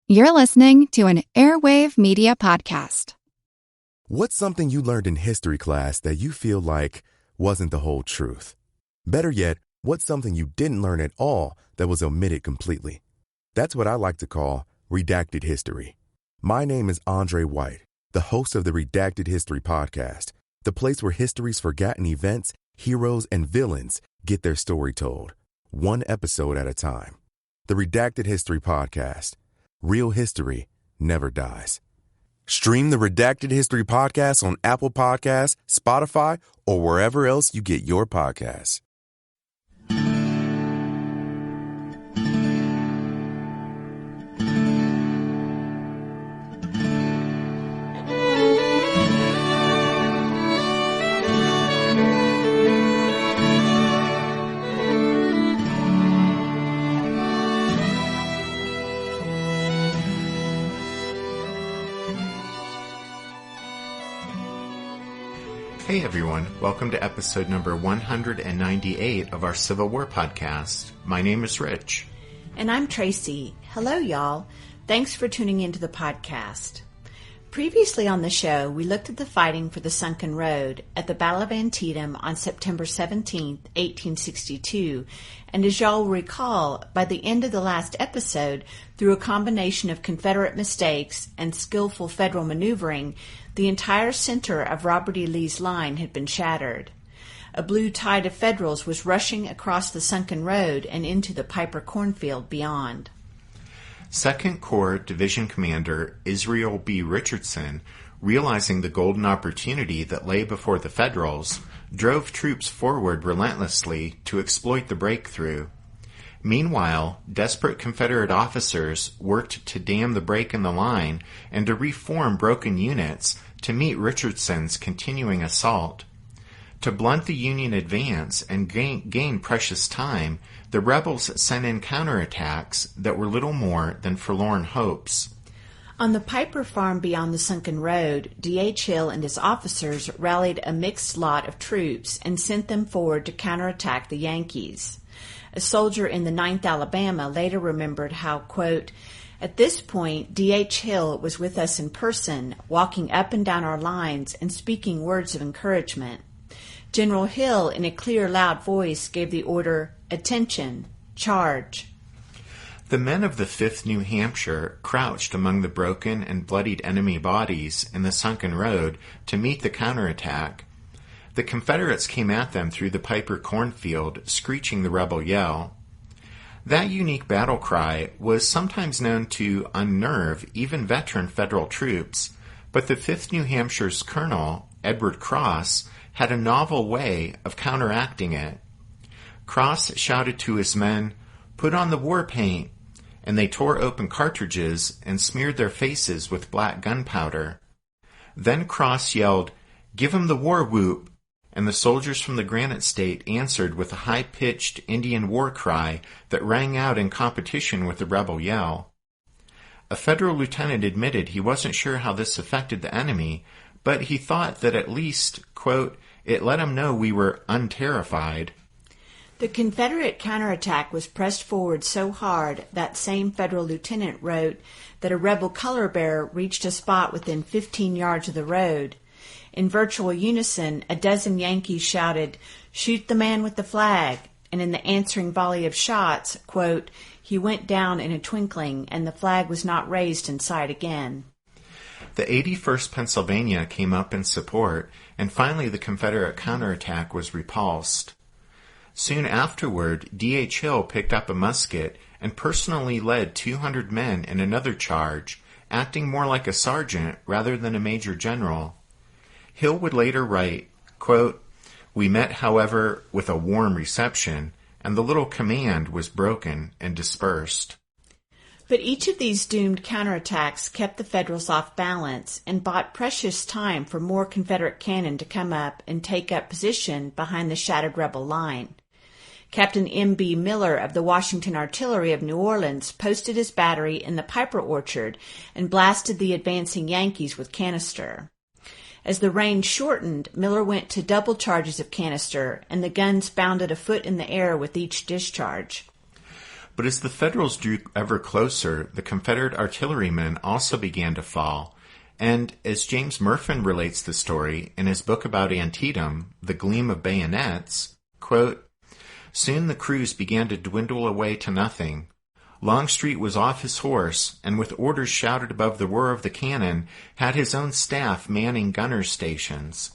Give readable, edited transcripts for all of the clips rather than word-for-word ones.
You're listening to an Airwave Media Podcast. What's something you learned in history class that you feel like wasn't the whole truth? Better yet, what's something you didn't learn at all that was omitted completely? That's what I like to call redacted history. My name is Andre White, the host of the Redacted History Podcast, the place where history's forgotten events, heroes, and villains get their story told, one episode at a time. The Redacted History Podcast. Real history never dies. Stream the Redacted History Podcast on Apple Podcasts, Spotify, or wherever else you get your podcasts. Hey everyone, welcome to episode number 198 of our Civil War podcast. My name is Rich. And I'm Tracy. Hello y'all. Thanks for tuning into the podcast. Previously on the show, we looked at the fighting for the Sunken Road at the Battle of Antietam on September 17, 1862, and as y'all will recall, by the end of the last episode, through a combination of Confederate mistakes and skillful Federal maneuvering, the entire center of Robert E. Lee's line had been shattered. A blue tide of Federals was rushing across the Sunken Road and into the Piper cornfield beyond. 2nd Corps Division Commander Israel B. Richardson, realizing the golden opportunity that lay before the Federals, drove troops forward relentlessly to exploit the breakthrough. Meanwhile, desperate Confederate officers worked to dam the break in the line and to reform broken units to meet Richardson's continuing assault. To blunt the Union advance and gain precious time, the rebels sent in counterattacks that were little more than forlorn hopes. On the Piper farm beyond the Sunken Road, D.H. Hill and his officers rallied a mixed lot of troops and sent them forward to counterattack the Yankees. A soldier in the 9th Alabama later remembered how, quote, "At this point, D.H. Hill was with us in person, walking up and down our lines and speaking words of encouragement. General Hill, in a clear, loud voice, gave the order, 'Attention! Charge!'" The men of the 5th New Hampshire crouched among the broken and bloodied enemy bodies in the Sunken Road to meet the counterattack. The Confederates came at them through the Piper cornfield, screeching the rebel yell. That unique battle cry was sometimes known to unnerve even veteran Federal troops, but the 5th New Hampshire's colonel, Edward Cross, had a novel way of counteracting it. Cross shouted to his men, "Put on the war paint," and they tore open cartridges and smeared their faces with black gunpowder. Then Cross yelled, "Give 'em the war whoop," and the soldiers from the Granite State answered with a high-pitched Indian war cry that rang out in competition with the rebel yell. A Federal lieutenant admitted he wasn't sure how this affected the enemy, but he thought that at least, quote, "it let him know we were unterrified." The Confederate counterattack was pressed forward so hard that same Federal lieutenant wrote that a rebel color bearer reached a spot within 15 yards of the road. In virtual unison, a dozen Yankees shouted, "Shoot the man with the flag," and in the answering volley of shots, quote, "he went down in a twinkling, and the flag was not raised in sight again." The 81st Pennsylvania came up in support, and finally the Confederate counterattack was repulsed. Soon afterward, D.H. Hill picked up a musket and personally led 200 men in another charge, acting more like a sergeant rather than a major general. Hill would later write, quote, "We met, however, with a warm reception, and the little command was broken and dispersed." But each of these doomed counterattacks kept the Federals off balance and bought precious time for more Confederate cannon to come up and take up position behind the shattered rebel line. Captain M.B. Miller of the Washington Artillery of New Orleans posted his battery in the Piper Orchard and blasted the advancing Yankees with canister. As the range shortened, Miller went to double charges of canister, and the guns bounded a foot in the air with each discharge. But as the Federals drew ever closer, the Confederate artillerymen also began to fall, and as James Murfin relates the story in his book about Antietam, The Gleam of Bayonets, quote, "Soon the crews began to dwindle away to nothing. Longstreet was off his horse, and with orders shouted above the whir of the cannon, had his own staff manning gunners' stations.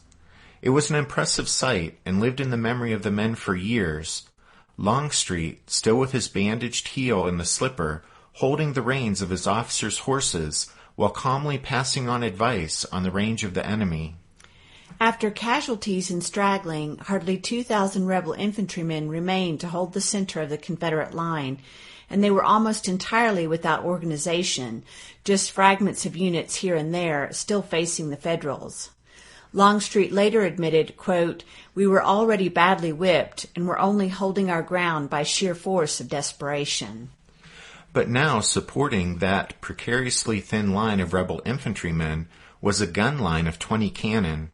It was an impressive sight, and lived in the memory of the men for years. Longstreet, still with his bandaged heel in the slipper, holding the reins of his officers' horses, while calmly passing on advice on the range of the enemy." After casualties and straggling, hardly 2,000 rebel infantrymen remained to hold the center of the Confederate line, and they were almost entirely without organization, just fragments of units here and there still facing the Federals. Longstreet later admitted, quote, "We were already badly whipped and were only holding our ground by sheer force of desperation." But now supporting that precariously thin line of rebel infantrymen was a gun line of 20 cannon.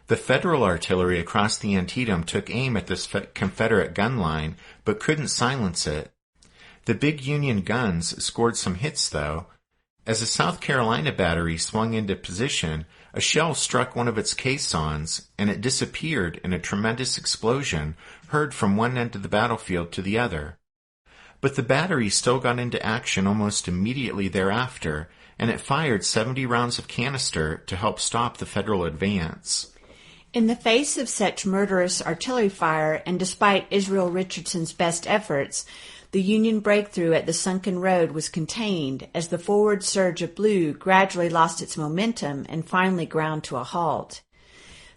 The Federal artillery across the Antietam took aim at this Confederate gun line, but couldn't silence it. The big Union guns scored some hits, though. As a South Carolina battery swung into position, a shell struck one of its caissons, and it disappeared in a tremendous explosion heard from one end of the battlefield to the other. But the battery still got into action almost immediately thereafter, and it fired 70 rounds of canister to help stop the Federal advance. In the face of such murderous artillery fire, and despite Israel Richardson's best efforts, the Union breakthrough at the Sunken Road was contained as the forward surge of blue gradually lost its momentum and finally ground to a halt.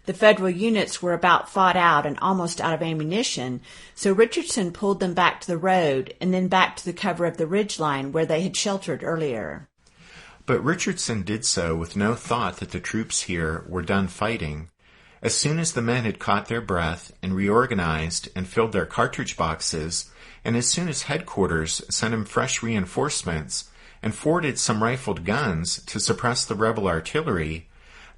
The Federal units were about fought out and almost out of ammunition, so Richardson pulled them back to the road and then back to the cover of the ridgeline where they had sheltered earlier. But Richardson did so with no thought that the troops here were done fighting. As soon as the men had caught their breath and reorganized and filled their cartridge boxes, and as soon as headquarters sent him fresh reinforcements and forwarded some rifled guns to suppress the rebel artillery,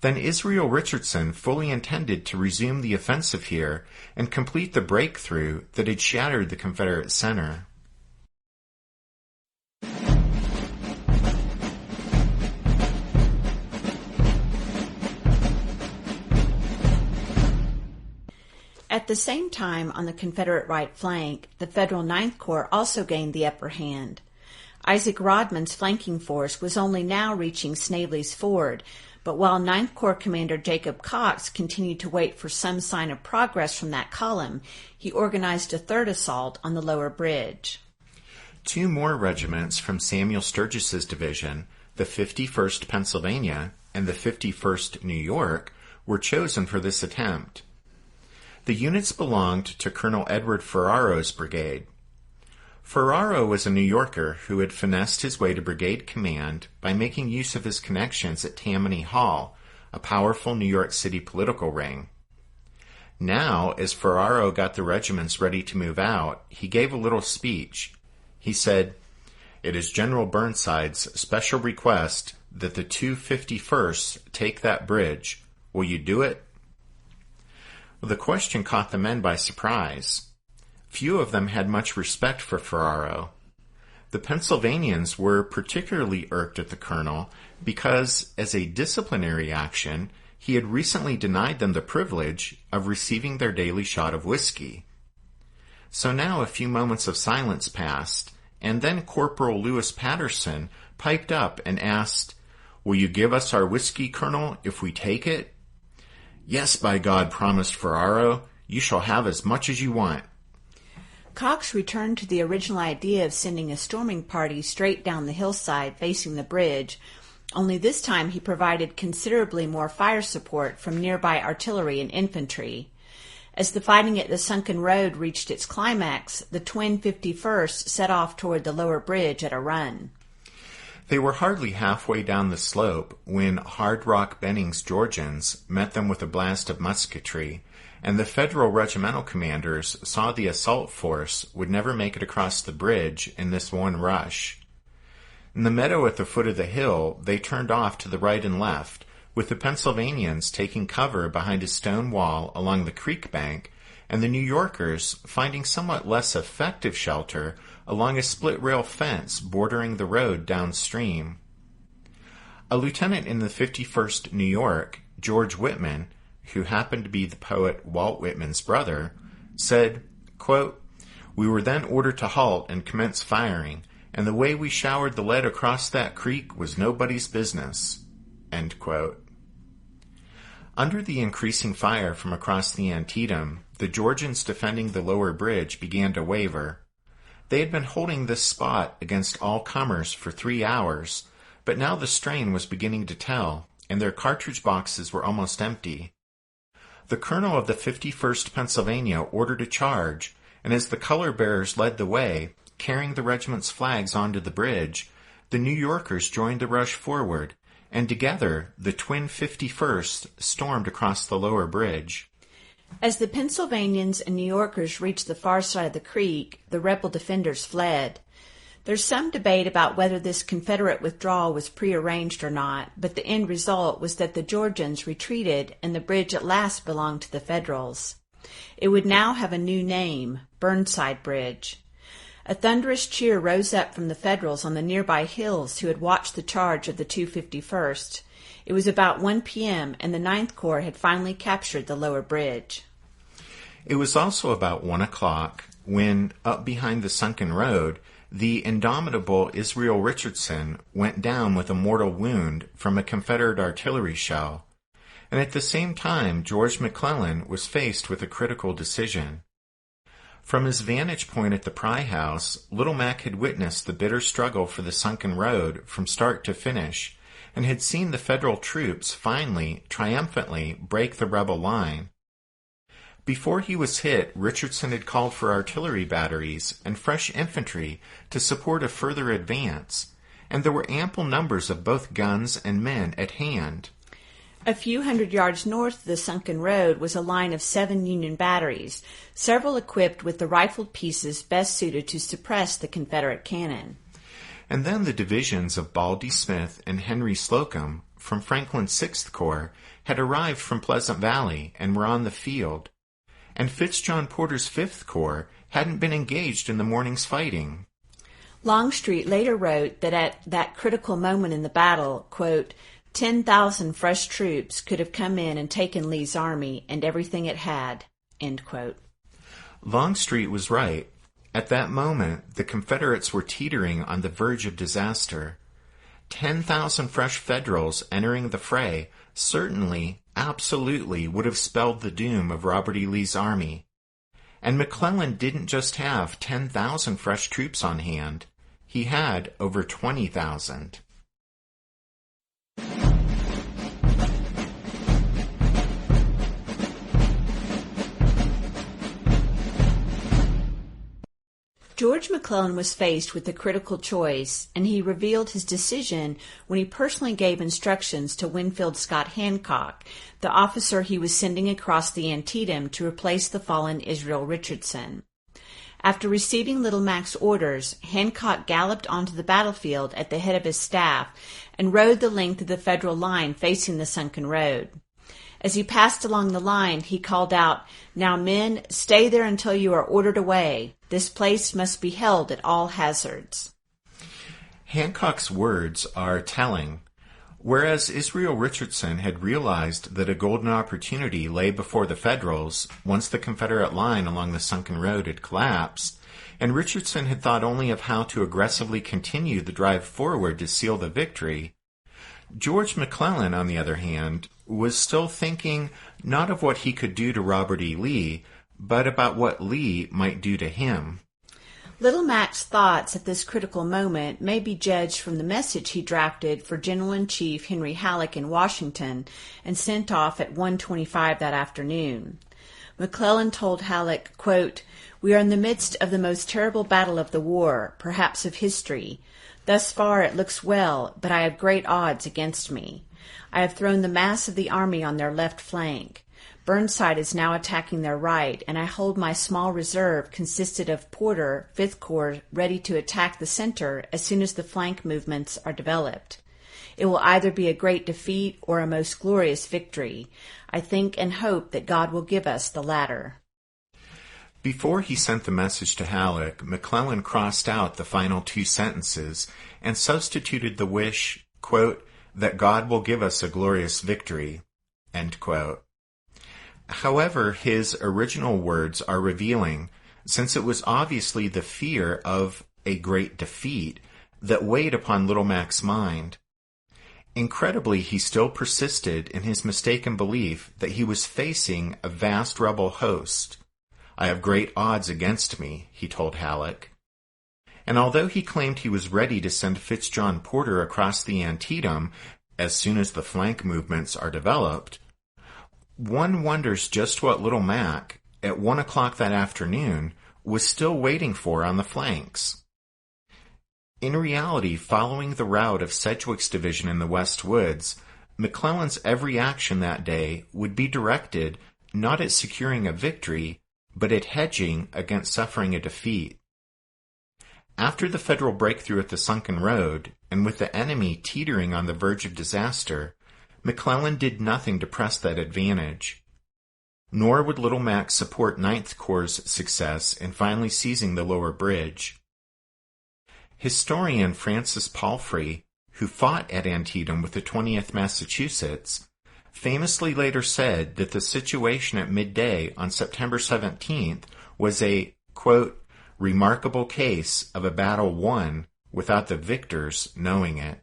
then Israel Richardson fully intended to resume the offensive here and complete the breakthrough that had shattered the Confederate center. At the same time, on the Confederate right flank, the Federal Ninth Corps also gained the upper hand. Isaac Rodman's flanking force was only now reaching Snavely's Ford, but while Ninth Corps Commander Jacob Cox continued to wait for some sign of progress from that column, he organized a third assault on the lower bridge. 2 more regiments from Samuel Sturgis's division, the 51st Pennsylvania and the 51st New York, were chosen for this attempt. The units belonged to Colonel Edward Ferraro's brigade. Ferraro was a New Yorker who had finessed his way to brigade command by making use of his connections at Tammany Hall, a powerful New York City political ring. Now, as Ferraro got the regiments ready to move out, he gave a little speech. He said, "It is General Burnside's special request that the 251st take that bridge. Will you do it?" The question caught the men by surprise. Few of them had much respect for Ferraro. The Pennsylvanians were particularly irked at the colonel because, as a disciplinary action, he had recently denied them the privilege of receiving their daily shot of whiskey. So now a few moments of silence passed, and then Corporal Lewis Patterson piped up and asked, "Will you give us our whiskey, Colonel, if we take it?" "Yes, by God," promised Ferraro. "You shall have as much as you want." Cox returned to the original idea of sending a storming party straight down the hillside facing the bridge, only this time he provided considerably more fire support from nearby artillery and infantry. As the fighting at the Sunken Road reached its climax, the twin 51st set off toward the lower bridge at a run. They were hardly halfway down the slope when Hard Rock Benning's Georgians met them with a blast of musketry, and the Federal regimental commanders saw the assault force would never make it across the bridge in this one rush. In the meadow at the foot of the hill, they turned off to the right and left, with the Pennsylvanians taking cover behind a stone wall along the creek bank and the New Yorkers finding somewhat less effective shelter along a split-rail fence bordering the road downstream. A lieutenant in the 51st New York, George Whitman, who happened to be the poet Walt Whitman's brother, said, quote, "We were then ordered to halt and commence firing, and the way we showered the lead across that creek was nobody's business." End quote. Under the increasing fire from across the Antietam, the Georgians defending the lower bridge began to waver. They had been holding this spot against all comers for 3 hours, but now the strain was beginning to tell, and their cartridge boxes were almost empty. The colonel of the 51st Pennsylvania ordered a charge, and as the color-bearers led the way, carrying the regiment's flags onto the bridge, the New Yorkers joined the rush forward, and together the twin 51st stormed across the lower bridge. As the Pennsylvanians and New Yorkers reached the far side of the creek, the rebel defenders fled. There's some debate about whether this Confederate withdrawal was prearranged or not, but the end result was that the Georgians retreated and the bridge at last belonged to the Federals. It would now have a new name, Burnside Bridge. A thunderous cheer rose up from the Federals on the nearby hills who had watched the charge of the 251st. It was about 1 p.m., and the Ninth Corps had finally captured the lower bridge. It was also about 1 o'clock when, up behind the Sunken Road, the indomitable Israel Richardson went down with a mortal wound from a Confederate artillery shell, and at the same time George McClellan was faced with a critical decision. From his vantage point at the Pry House, Little Mac had witnessed the bitter struggle for the Sunken Road from start to finish, and had seen the Federal troops finally, triumphantly, break the rebel line. Before he was hit, Richardson had called for artillery batteries and fresh infantry to support a further advance, and there were ample numbers of both guns and men at hand. A few hundred yards north of the Sunken Road was a line of 7 Union batteries, several equipped with the rifled pieces best suited to suppress the Confederate cannon. And then the divisions of Baldy Smith and Henry Slocum from Franklin's 6th Corps had arrived from Pleasant Valley and were on the field, and Fitzjohn Porter's 5th Corps hadn't been engaged in the morning's fighting. Longstreet later wrote that at that critical moment in the battle, quote, 10,000 fresh troops could have come in and taken Lee's army and everything it had, end quote. Longstreet was right. At that moment, the Confederates were teetering on the verge of disaster. 10,000 fresh Federals entering the fray certainly, absolutely would have spelled the doom of Robert E. Lee's army. And McClellan didn't just have 10,000 fresh troops on hand. He had over 20,000. George McClellan was faced with a critical choice, and he revealed his decision when he personally gave instructions to Winfield Scott Hancock, the officer he was sending across the Antietam to replace the fallen Israel Richardson. After receiving Little Mac's orders, Hancock galloped onto the battlefield at the head of his staff and rode the length of the Federal line facing the Sunken Road. As he passed along the line, he called out, "Now, men, stay there until you are ordered away. This place must be held at all hazards." Hancock's words are telling. Whereas Israel Richardson had realized that a golden opportunity lay before the Federals once the Confederate line along the Sunken Road had collapsed, and Richardson had thought only of how to aggressively continue the drive forward to seal the victory, George McClellan, on the other hand, was still thinking not of what he could do to Robert E. Lee, but about what Lee might do to him. Little Mac's thoughts at this critical moment may be judged from the message he drafted for General-in-Chief Henry Halleck in Washington and sent off at 1:25 that afternoon. McClellan told Halleck, quote, "We are in the midst of the most terrible battle of the war, perhaps of history. Thus far it looks well, but I have great odds against me. I have thrown the mass of the army on their left flank. Burnside is now attacking their right, and I hold my small reserve consisted of Porter, 5th Corps, ready to attack the center as soon as the flank movements are developed. It will either be a great defeat or a most glorious victory. I think and hope that God will give us the latter." Before he sent the message to Halleck, McClellan crossed out the final two sentences and substituted the wish, quote, that God will give us a glorious victory, end quote. However, his original words are revealing, since it was obviously the fear of a great defeat that weighed upon Little Mac's mind. Incredibly, he still persisted in his mistaken belief that he was facing a vast rebel host. I have great odds against me, he told Halleck. And although he claimed he was ready to send Fitzjohn Porter across the Antietam as soon as the flank movements are developed, one wonders just what Little Mac, at 1 o'clock that afternoon, was still waiting for on the flanks. In reality, following the route of Sedgwick's division in the West Woods, McClellan's every action that day would be directed not at securing a victory, but at hedging against suffering a defeat. After the Federal breakthrough at the Sunken Road, and with the enemy teetering on the verge of disaster, McClellan did nothing to press that advantage. Nor would Little Mac support Ninth Corps' success in finally seizing the lower bridge. Historian Francis Palfrey, who fought at Antietam with the 20th Massachusetts, famously later said that the situation at midday on September 17th was a, quote, remarkable case of a battle won without the victors knowing it.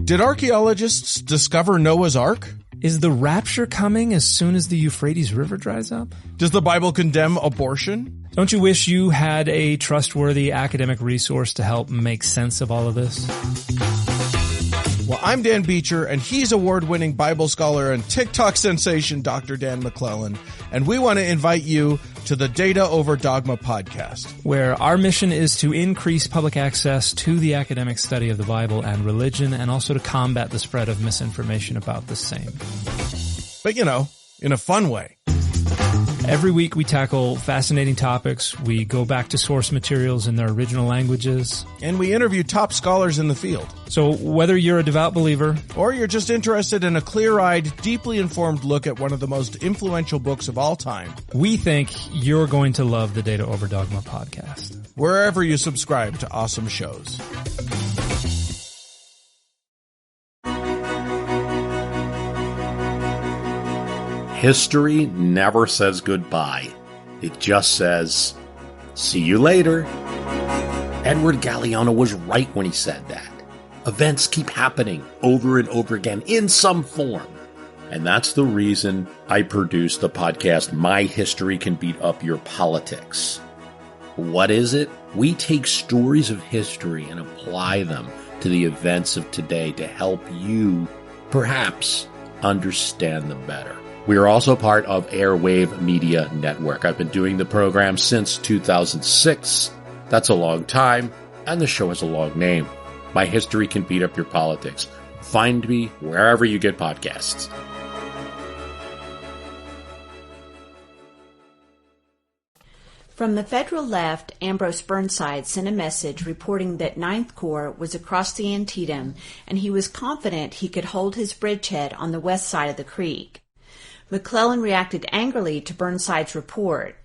Did archaeologists discover Noah's Ark? Is the rapture coming as soon as the Euphrates River dries up? Does the Bible condemn abortion? Don't you wish you had a trustworthy academic resource to help make sense of all of this? Well, I'm Dan Beecher, and he's award-winning Bible scholar and TikTok sensation Dr. Dan McClellan, and we want to invite you to the Data Over Dogma podcast, where our mission is to increase public access to the academic study of the Bible and religion, and also to combat the spread of misinformation about the same. But, you know, in a fun way. Every week we tackle fascinating topics, we go back to source materials in their original languages, and we interview top scholars in the field. So whether you're a devout believer, or you're just interested in a clear-eyed, deeply informed look at one of the most influential books of all time, we think you're going to love the Data Over Dogma podcast, wherever you subscribe to awesome shows. History never says goodbye. It just says, see you later. Edward Galeano was right when he said that. Events keep happening over and over again in some form. And that's the reason I produced the podcast, My History Can Beat Up Your Politics. What is it? We take stories of history and apply them to the events of today to help you, perhaps, understand them better. We are also part of Airwave Media Network. I've been doing the program since 2006. That's a long time, and the show has a long name. My History Can Beat Up Your Politics. Find me wherever you get podcasts. From the federal left, Ambrose Burnside sent a message reporting that Ninth Corps was across the Antietam, and he was confident he could hold his bridgehead on the west side of the creek. McClellan reacted angrily to Burnside's report.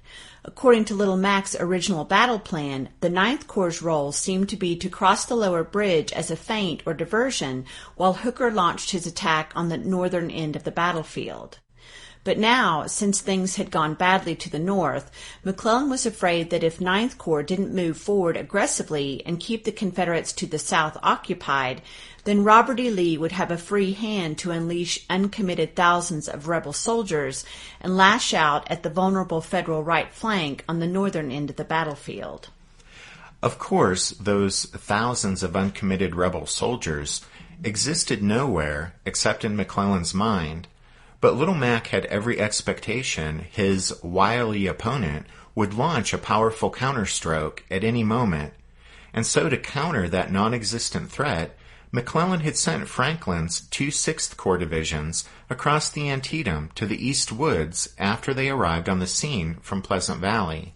According to Little Mac's original battle plan, the Ninth Corps' role seemed to be to cross the lower bridge as a feint or diversion while Hooker launched his attack on the northern end of the battlefield. But now, since things had gone badly to the north, McClellan was afraid that if Ninth Corps didn't move forward aggressively and keep the Confederates to the south occupied, then Robert E. Lee would have a free hand to unleash uncommitted thousands of rebel soldiers and lash out at the vulnerable Federal right flank on the northern end of the battlefield. Of course, those thousands of uncommitted rebel soldiers existed nowhere except in McClellan's mind, but Little Mac had every expectation his wily opponent would launch a powerful counterstroke at any moment, and so to counter that non-existent threat, McClellan had sent Franklin's 2 Sixth Corps divisions across the Antietam to the East Woods after they arrived on the scene from Pleasant Valley.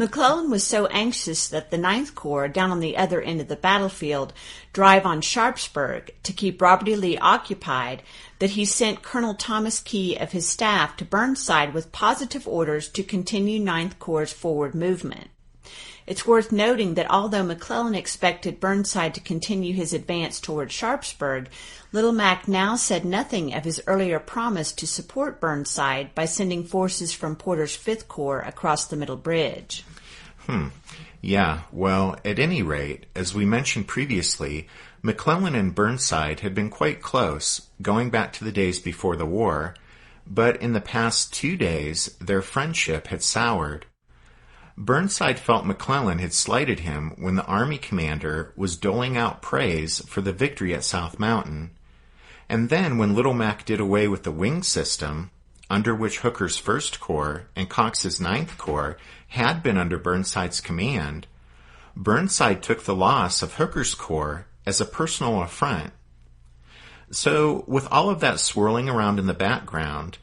McClellan was so anxious that the Ninth Corps, down on the other end of the battlefield, drive on Sharpsburg to keep Robert E. Lee occupied that he sent Colonel Thomas Key of his staff to Burnside with positive orders to continue Ninth Corps' forward movement. It's worth noting that although McClellan expected Burnside to continue his advance toward Sharpsburg, Little Mac now said nothing of his earlier promise to support Burnside by sending forces from Porter's Fifth Corps across the Middle Bridge. Yeah, well, at any rate, as we mentioned previously, McClellan and Burnside had been quite close, going back to the days before the war, but in the past 2 days, their friendship had soured. Burnside felt McClellan had slighted him when the Army commander was doling out praise for the victory at South Mountain. And then when Little Mac did away with the wing system, under which Hooker's First Corps and Cox's Ninth Corps had been under Burnside's command, Burnside took the loss of Hooker's Corps as a personal affront. So, with all of that swirling around in the background,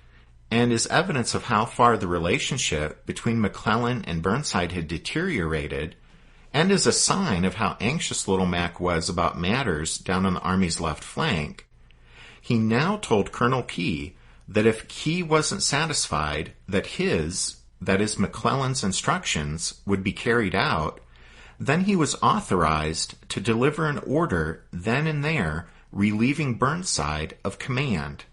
and as evidence of how far the relationship between McClellan and Burnside had deteriorated, and as a sign of how anxious Little Mac was about matters down on the Army's left flank, he now told Colonel Key that if Key wasn't satisfied that his, that is McClellan's instructions, would be carried out, then he was authorized to deliver an order then and there relieving Burnside of command.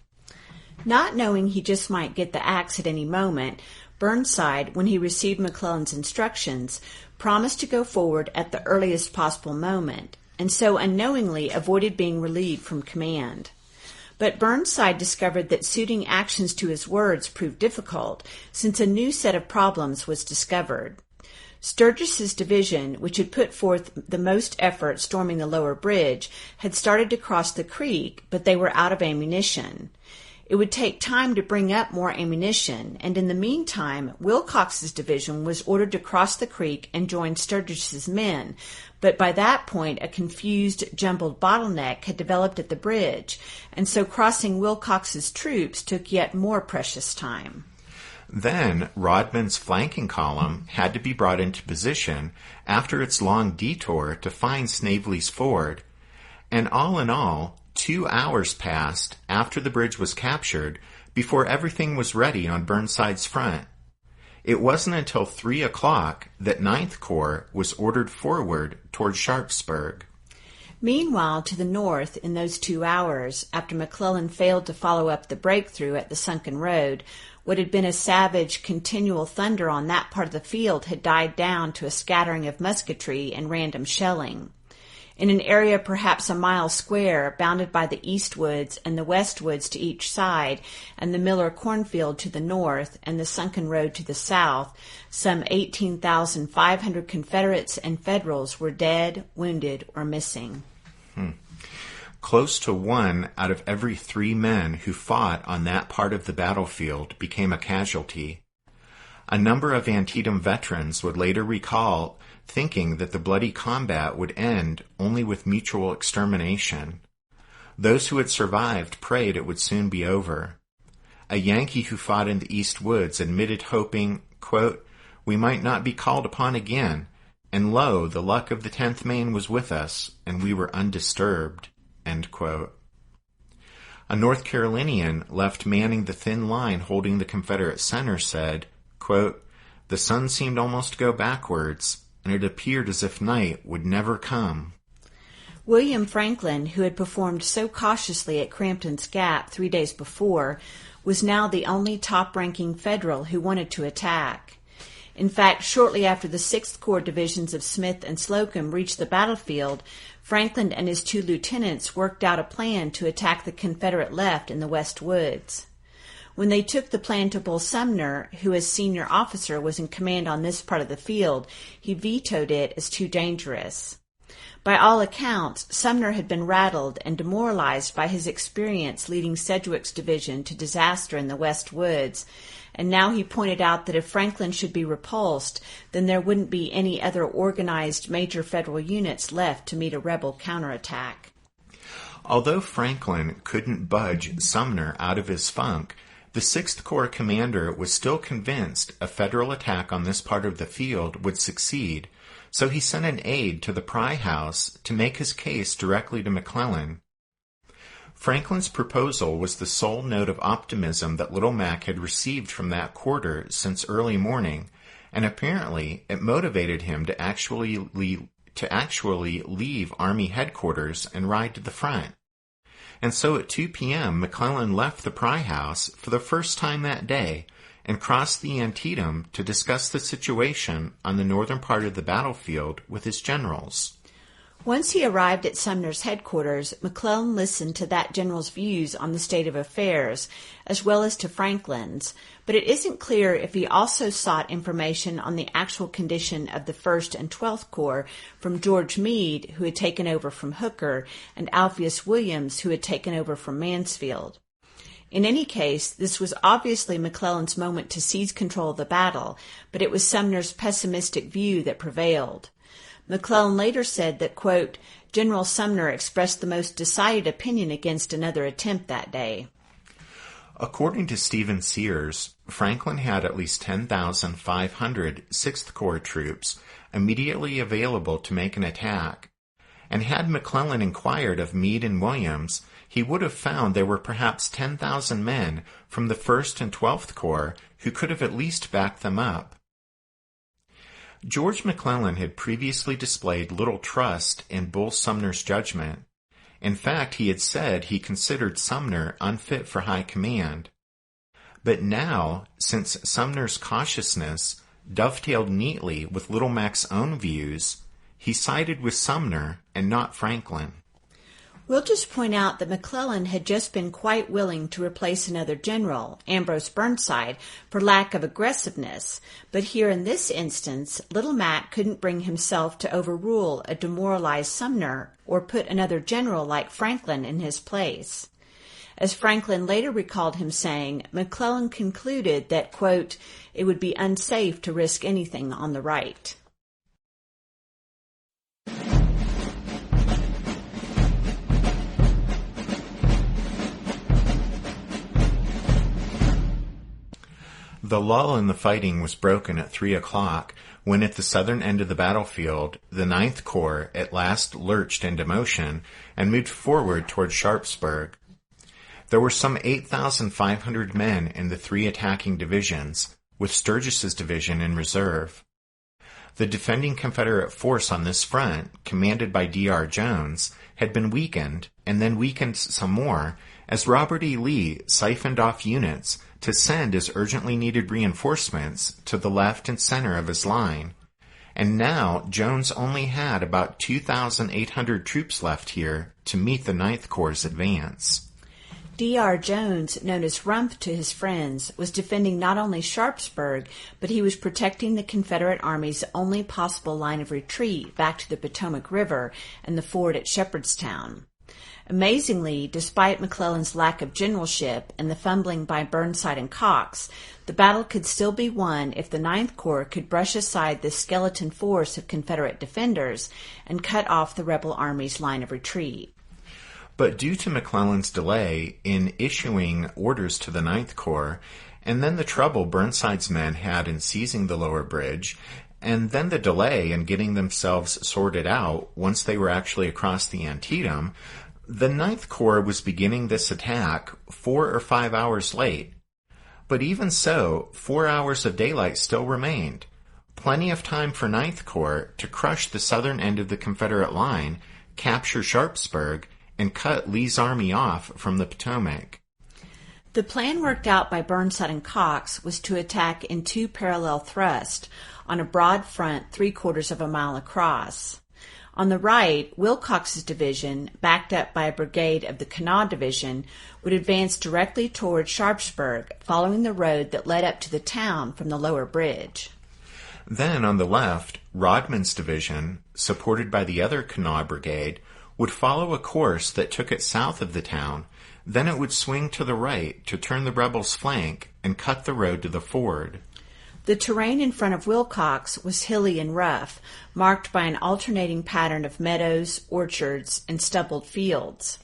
Not knowing he just might get the axe at any moment, Burnside, when he received McClellan's instructions, promised to go forward at the earliest possible moment, and so unknowingly avoided being relieved from command. But Burnside discovered that suiting actions to his words proved difficult, since a new set of problems was discovered. Sturgis's division, which had put forth the most effort storming the lower bridge, had started to cross the creek, but they were out of ammunition. It would take time to bring up more ammunition, and in the meantime, Wilcox's division was ordered to cross the creek and join Sturgis's men, but by that point a confused, jumbled bottleneck had developed at the bridge, and so crossing Wilcox's troops took yet more precious time. Then Rodman's flanking column had to be brought into position after its long detour to find Snavely's Ford, and all in all, 2 hours passed after the bridge was captured before everything was ready on Burnside's front. It wasn't until 3 o'clock that Ninth Corps was ordered forward toward Sharpsburg. Meanwhile, to the north, in those 2 hours, after McClellan failed to follow up the breakthrough at the Sunken Road, what had been a savage, continual thunder on that part of the field had died down to a scattering of musketry and random shelling. In an area perhaps a mile square, bounded by the east woods and the west woods to each side, and the Miller cornfield to the north, and the Sunken Road to the south, some 18,500 Confederates and Federals were dead, wounded, or missing. Close to 1 out of every 3 men who fought on that part of the battlefield became a casualty. A number of Antietam veterans would later recall thinking that the bloody combat would end only with mutual extermination. Those who had survived prayed it would soon be over. A Yankee who fought in the East Woods admitted hoping, quote, "We might not be called upon again, and lo, the luck of the 10th Maine was with us, and we were undisturbed," end quote. A North Carolinian left manning the thin line holding the Confederate center said, quote, "The sun seemed almost to go backwards, and it appeared as if night would never come." William Franklin, who had performed so cautiously at Crampton's Gap 3 days before, was now the only top-ranking Federal who wanted to attack. In fact, shortly after the 6th Corps divisions of Smith and Slocum reached the battlefield, Franklin and his 2 lieutenants worked out a plan to attack the Confederate left in the West Woods. When they took the plan to Bull Sumner, who as senior officer was in command on this part of the field, he vetoed it as too dangerous. By all accounts, Sumner had been rattled and demoralized by his experience leading Sedgwick's division to disaster in the West Woods, and now he pointed out that if Franklin should be repulsed, then there wouldn't be any other organized major Federal units left to meet a rebel counterattack. Although Franklin couldn't budge Sumner out of his funk, The 6th Corps commander was still convinced a Federal attack on this part of the field would succeed, so he sent an aide to the Pry House to make his case directly to McClellan. Franklin's proposal was the sole note of optimism that Little Mac had received from that quarter since early morning, and apparently it motivated him to actually leave Army headquarters and ride to the front. And so at 2 p.m., McClellan left the Pry House for the first time that day and crossed the Antietam to discuss the situation on the northern part of the battlefield with his generals. Once he arrived at Sumner's headquarters, McClellan listened to that general's views on the state of affairs, as well as to Franklin's, but it isn't clear if he also sought information on the actual condition of the 1st and 12th Corps from George Meade, who had taken over from Hooker, and Alpheus Williams, who had taken over from Mansfield. In any case, this was obviously McClellan's moment to seize control of the battle, but it was Sumner's pessimistic view that prevailed. McClellan later said that, quote, General Sumner expressed the most decided opinion against another attempt that day. According to Stephen Sears, Franklin had at least 10,500 6th Corps troops immediately available to make an attack, and had McClellan inquired of Meade and Williams, he would have found there were perhaps 10,000 men from the 1st and 12th Corps who could have at least backed them up. George McClellan had previously displayed little trust in Bull Sumner's judgment. In fact, he had said he considered Sumner unfit for high command. But now, since Sumner's cautiousness dovetailed neatly with Little Mac's own views, he sided with Sumner and not Franklin. We'll just point out that McClellan had just been quite willing to replace another general, Ambrose Burnside, for lack of aggressiveness, but here in this instance, Little Mac couldn't bring himself to overrule a demoralized Sumner or put another general like Franklin in his place. As Franklin later recalled him saying, McClellan concluded that, quote, it would be unsafe to risk anything on the right. The lull in the fighting was broken at 3 o'clock, when at the southern end of the battlefield, the Ninth Corps at last lurched into motion and moved forward toward Sharpsburg. There were some 8,500 men in the 3 attacking divisions, with Sturgis's division in reserve. The defending Confederate force on this front, commanded by D.R. Jones, had been weakened, and then weakened some more, as Robert E. Lee siphoned off units to send as urgently needed reinforcements to the left and center of his line. And now Jones only had about 2,800 troops left here to meet the Ninth Corps' advance. D.R. Jones, known as Rump to his friends, was defending not only Sharpsburg, but he was protecting the Confederate Army's only possible line of retreat back to the Potomac River and the ford at Shepherdstown. Amazingly, despite McClellan's lack of generalship and the fumbling by Burnside and Cox, the battle could still be won if the Ninth Corps could brush aside the skeleton force of Confederate defenders and cut off the rebel army's line of retreat. But due to McClellan's delay in issuing orders to the Ninth Corps, and then the trouble Burnside's men had in seizing the lower bridge, and then the delay in getting themselves sorted out once they were actually across the Antietam, the Ninth Corps was beginning this attack 4 or 5 hours late. But even so, 4 hours of daylight still remained. Plenty of time for Ninth Corps to crush the southern end of the Confederate line, capture Sharpsburg, and cut Lee's army off from the Potomac. The plan worked out by Burnside and Cox was to attack in 2 parallel thrusts on a broad front 3/4 of a mile across. On the right, Wilcox's division, backed up by a brigade of the Kanawha Division, would advance directly toward Sharpsburg, following the road that led up to the town from the lower bridge. Then, on the left, Rodman's division, supported by the other Kanawha Brigade, would follow a course that took it south of the town. Then it would swing to the right to turn the rebels' flank and cut the road to the ford. The terrain in front of Wilcox was hilly and rough, marked by an alternating pattern of meadows, orchards, and stubbled fields.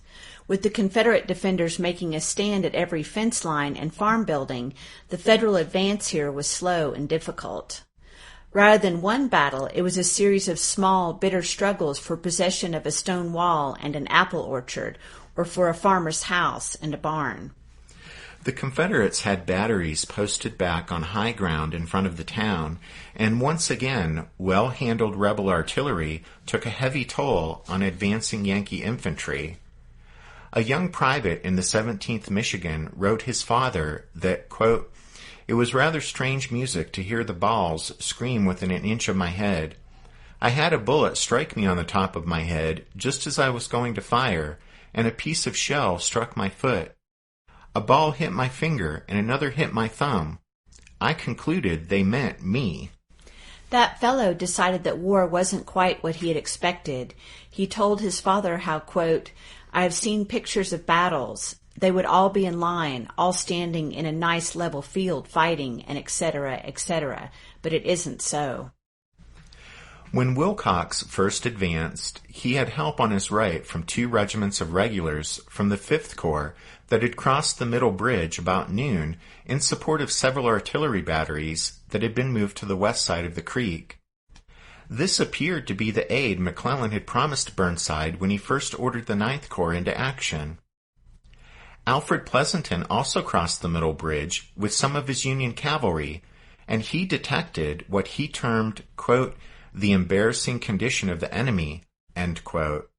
With the Confederate defenders making a stand at every fence line and farm building, the Federal advance here was slow and difficult. Rather than one battle, it was a series of small, bitter struggles for possession of a stone wall and an apple orchard, or for a farmer's house and a barn. The Confederates had batteries posted back on high ground in front of the town, and once again, well-handled rebel artillery took a heavy toll on advancing Yankee infantry. A young private in the 17th Michigan wrote his father that, quote, "It was rather strange music to hear the balls scream within an inch of my head. I had a bullet strike me on the top of my head just as I was going to fire, and a piece of shell struck my foot. A ball hit my finger and another hit my thumb. I concluded they meant me." That fellow decided that war wasn't quite what he had expected. He told his father how, quote, "I have seen pictures of battles. They would all be in line, all standing in a nice level field fighting, and etc., but it isn't so." When Wilcox first advanced, he had help on his right from 2 regiments of regulars from the 5th Corps that had crossed the Middle Bridge about noon in support of several artillery batteries that had been moved to the west side of the creek. This appeared to be the aid McClellan had promised Burnside when he first ordered the 9th Corps into action. Alfred Pleasonton also crossed the Middle Bridge with some of his Union cavalry, and he detected what he termed, quote, "the embarrassing condition of the enemy," end quote.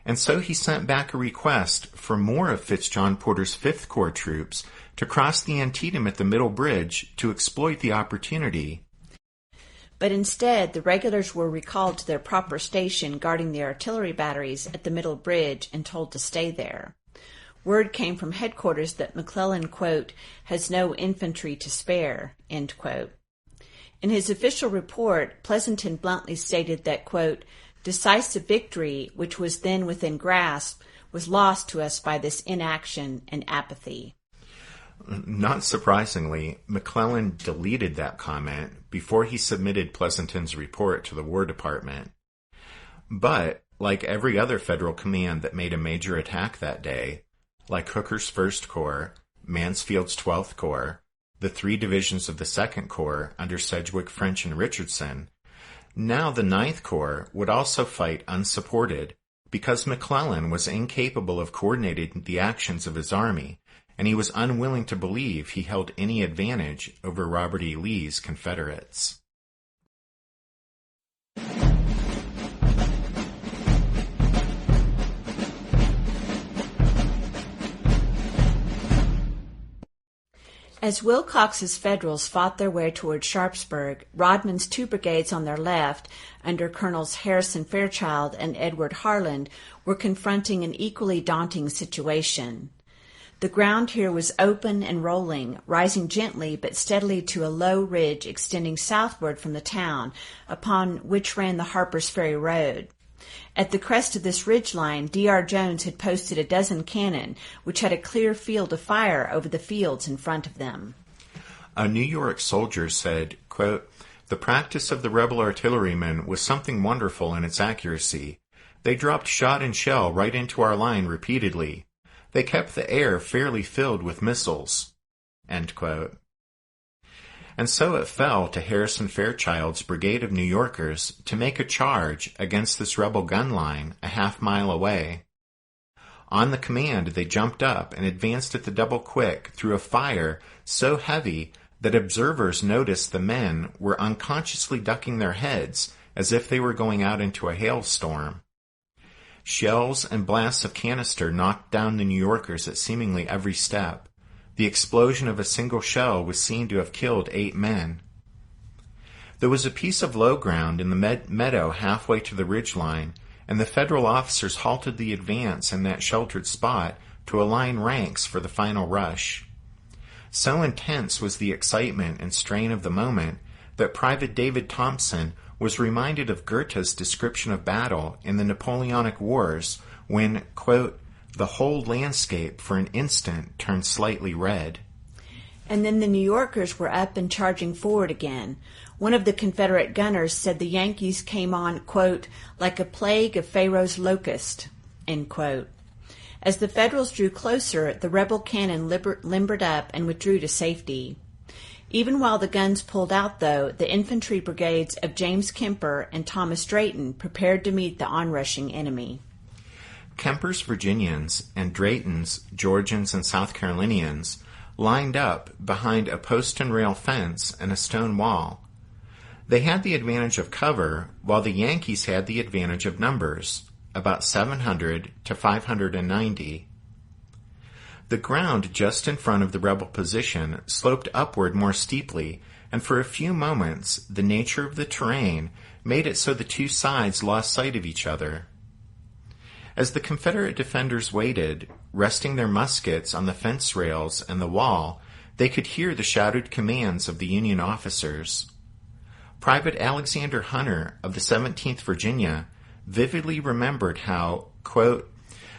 And so he sent back a request for more of Fitzjohn Porter's 5th Corps troops to cross the Antietam at the Middle Bridge to exploit the opportunity. But instead, the regulars were recalled to their proper station guarding the artillery batteries at the Middle Bridge and told to stay there. Word came from headquarters that McClellan, quote, "has no infantry to spare," end quote. In his official report, Pleasonton bluntly stated that, quote, "decisive victory, which was then within grasp, was lost to us by this inaction and apathy." Not surprisingly, McClellan deleted that comment before he submitted Pleasonton's report to the War Department. But, like every other federal command that made a major attack that day, like Hooker's 1st Corps, Mansfield's 12th Corps, the 3 divisions of the 2nd Corps under Sedgwick, French, and Richardson, now the 9th Corps would also fight unsupported because McClellan was incapable of coordinating the actions of his army, and he was unwilling to believe he held any advantage over Robert E. Lee's Confederates. As Wilcox's Federals fought their way toward Sharpsburg, Rodman's 2 brigades on their left, under Colonels Harrison Fairchild and Edward Harland, were confronting an equally daunting situation. The ground here was open and rolling, rising gently but steadily to a low ridge extending southward from the town, upon which ran the Harper's Ferry Road. At the crest of this ridgeline, D.R. Jones had posted a dozen cannon, which had a clear field of fire over the fields in front of them. A New York soldier said, quote, "The practice of the rebel artillerymen was something wonderful in its accuracy. They dropped shot and shell right into our line repeatedly. They kept the air fairly filled with missiles." End quote. And so it fell to Harrison Fairchild's brigade of New Yorkers to make a charge against this rebel gun line a half-mile away. On the command, they jumped up and advanced at the double quick through a fire so heavy that observers noticed the men were unconsciously ducking their heads as if they were going out into a hailstorm. Shells and blasts of canister knocked down the New Yorkers at seemingly every step. The explosion of a single shell was seen to have killed 8 men. There was a piece of low ground in the meadow halfway to the ridgeline, and the Federal officers halted the advance in that sheltered spot to align ranks for the final rush. So intense was the excitement and strain of the moment that Private David Thompson was reminded of Goethe's description of battle in the Napoleonic Wars when, quote, "the whole landscape for an instant turned slightly red." And then the New Yorkers were up and charging forward again. One of the Confederate gunners said the Yankees came on, quote, "like a plague of Pharaoh's locust," end quote. As the Federals drew closer, the rebel cannon limbered up and withdrew to safety. Even while the guns pulled out, though, the infantry brigades of James Kemper and Thomas Drayton prepared to meet the onrushing enemy. Kemper's Virginians and Drayton's Georgians and South Carolinians lined up behind a post and rail fence and a stone wall. They had the advantage of cover, while the Yankees had the advantage of numbers, about 700 to 590. The ground just in front of the rebel position sloped upward more steeply, and for a few moments the nature of the terrain made it so the two sides lost sight of each other. As the Confederate defenders waited, resting their muskets on the fence rails and the wall, they could hear the shouted commands of the Union officers. Private Alexander Hunter of the 17th Virginia vividly remembered how, quote,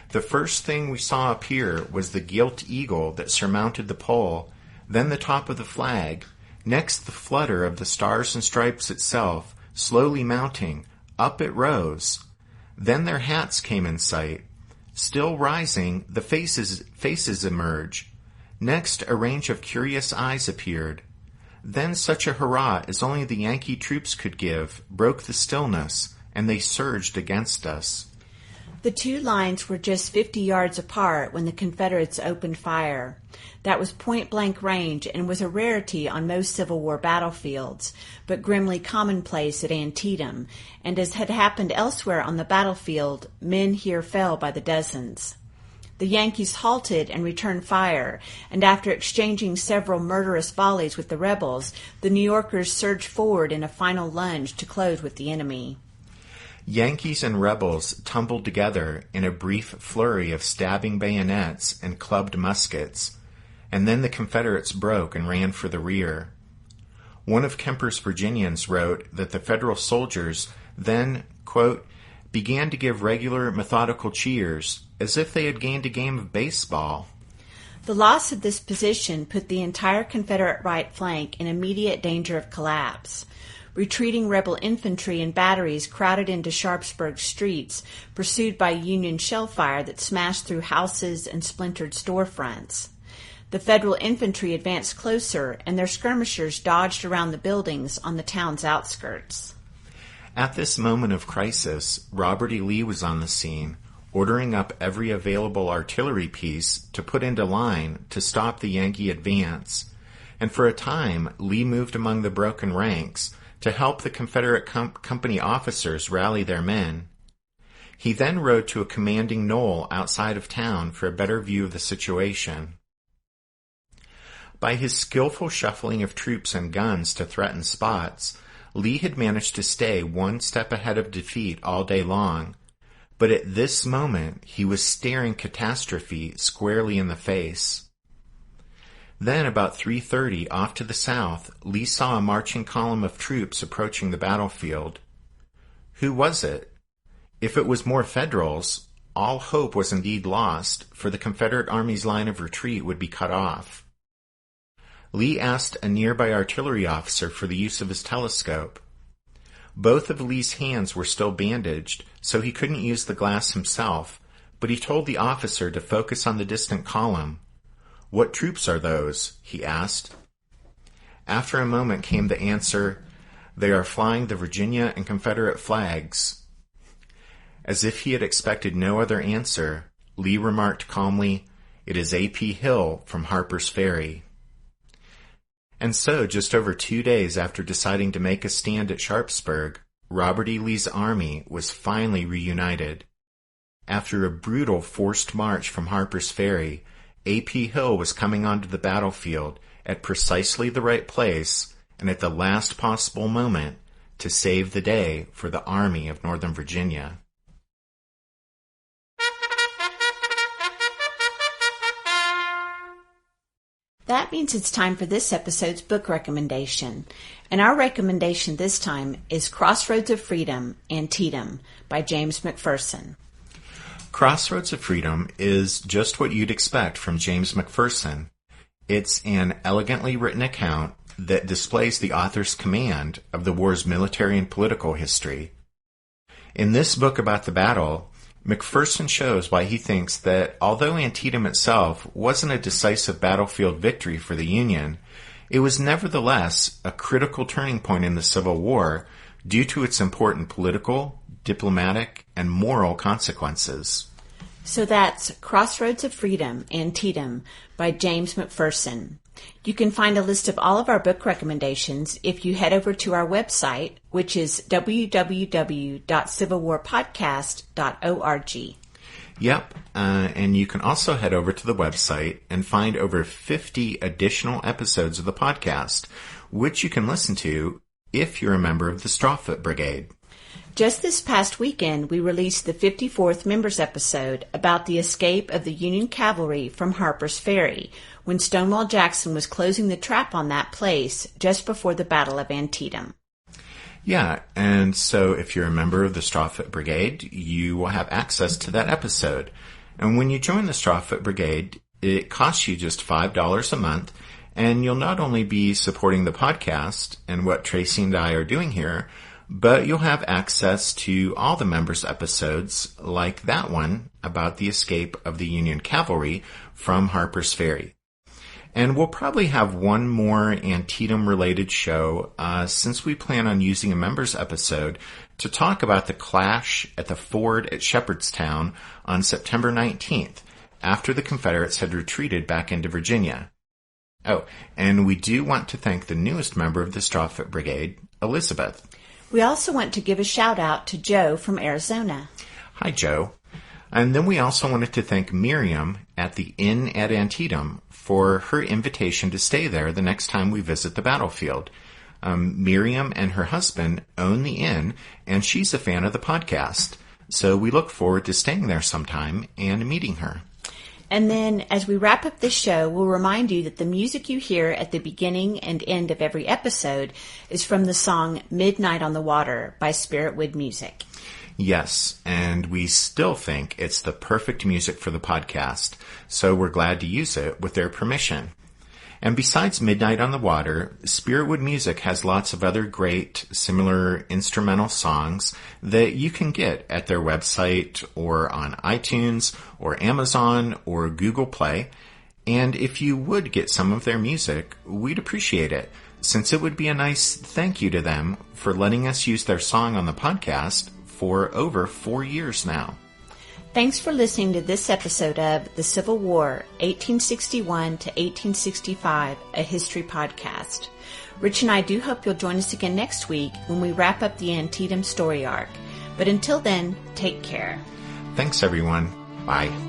"The first thing we saw appear was the gilt eagle that surmounted the pole, then the top of the flag, next the flutter of the stars and stripes itself, slowly mounting, up it rose. Then their hats came in sight. Still rising, the faces emerge. Next, a range of curious eyes appeared. Then such a hurrah as only the Yankee troops could give broke the stillness, and they surged against us." The two lines were just 50 yards apart when the Confederates opened fire. That was point-blank range and was a rarity on most Civil War battlefields, but grimly commonplace at Antietam, and as had happened elsewhere on the battlefield, men here fell by the dozens. The Yankees halted and returned fire, and after exchanging several murderous volleys with the rebels, the New Yorkers surged forward in a final lunge to close with the enemy. Yankees and rebels tumbled together in a brief flurry of stabbing bayonets and clubbed muskets, and then the Confederates broke and ran for the rear. One of Kemper's Virginians wrote that the Federal soldiers then, quote, "began to give regular methodical cheers, as if they had gained a game of baseball." The loss of this position put the entire Confederate right flank in immediate danger of collapse. Retreating rebel infantry and batteries crowded into Sharpsburg streets, pursued by Union shell fire that smashed through houses and splintered storefronts. The Federal infantry advanced closer, and their skirmishers dodged around the buildings on the town's outskirts. At this moment of crisis, Robert E. Lee was on the scene, ordering up every available artillery piece to put into line to stop the Yankee advance, and for a time Lee moved among the broken ranks to help the Confederate company officers rally their men. He then rode to a commanding knoll outside of town for a better view of the situation. By his skillful shuffling of troops and guns to threaten spots, Lee had managed to stay one step ahead of defeat all day long, but at this moment he was staring catastrophe squarely in the face. Then, about 3:30, off to the south, Lee saw a marching column of troops approaching the battlefield. Who was it? If it was more Federals, all hope was indeed lost, for the Confederate Army's line of retreat would be cut off. Lee asked a nearby artillery officer for the use of his telescope. Both of Lee's hands were still bandaged, so he couldn't use the glass himself, but he told the officer to focus on the distant column. "What troops are those?" he asked. After a moment came the answer, "They are flying the Virginia and Confederate flags." As if he had expected no other answer, Lee remarked calmly, "It is A.P. Hill from Harper's Ferry." And so, just over 2 days after deciding to make a stand at Sharpsburg, Robert E. Lee's army was finally reunited. After a brutal forced march from Harper's Ferry, A.P. Hill was coming onto the battlefield at precisely the right place and at the last possible moment to save the day for the Army of Northern Virginia. That means it's time for this episode's book recommendation. And our recommendation this time is Crossroads of Freedom, Antietam by James McPherson. Crossroads of Freedom is just what you'd expect from James McPherson. It's an elegantly written account that displays the author's command of the war's military and political history. In this book about the battle, McPherson shows why he thinks that although Antietam itself wasn't a decisive battlefield victory for the Union, it was nevertheless a critical turning point in the Civil War due to its important political, diplomatic, and moral consequences. So that's Crossroads of Freedom, Antietam, by James McPherson. You can find a list of all of our book recommendations if you head over to our website, which is www.civilwarpodcast.org. Yep, and you can also head over to the website and find over 50 additional episodes of the podcast, which you can listen to if you're a member of the Strawfoot Brigade. Just this past weekend, we released the 54th Members episode about the escape of the Union cavalry from Harper's Ferry when Stonewall Jackson was closing the trap on that place just before the Battle of Antietam. Yeah, and so if you're a member of the Strawfoot Brigade, you will have access to that episode. And when you join the Strawfoot Brigade, it costs you just $5 a month, and you'll not only be supporting the podcast and what Tracy and I are doing here, but you'll have access to all the members' episodes, like that one about the escape of the Union cavalry from Harper's Ferry. And we'll probably have one more Antietam-related show, since we plan on using a members' episode to talk about the clash at the ford at Shepherdstown on September 19th, after the Confederates had retreated back into Virginia. Oh, and we do want to thank the newest member of the Strawfoot Brigade, Elizabeth. We also want to give a shout-out to Joe from Arizona. Hi, Joe. And then we also wanted to thank Miriam at the Inn at Antietam for her invitation to stay there the next time we visit the battlefield. Miriam and her husband own the inn, and she's a fan of the podcast. So we look forward to staying there sometime and meeting her. And then, as we wrap up this show, we'll remind you that the music you hear at the beginning and end of every episode is from the song Midnight on the Water by Spiritwood Music. Yes, and we still think it's the perfect music for the podcast, so we're glad to use it with their permission. And besides Midnight on the Water, Spiritwood Music has lots of other great, similar instrumental songs that you can get at their website or on iTunes or Amazon or Google Play. And if you would get some of their music, we'd appreciate it, since it would be a nice thank you to them for letting us use their song on the podcast for over 4 years now. Thanks for listening to this episode of The Civil War, 1861 to 1865, a history podcast. Rich and I do hope you'll join us again next week when we wrap up the Antietam story arc. But until then, take care. Thanks, everyone. Bye.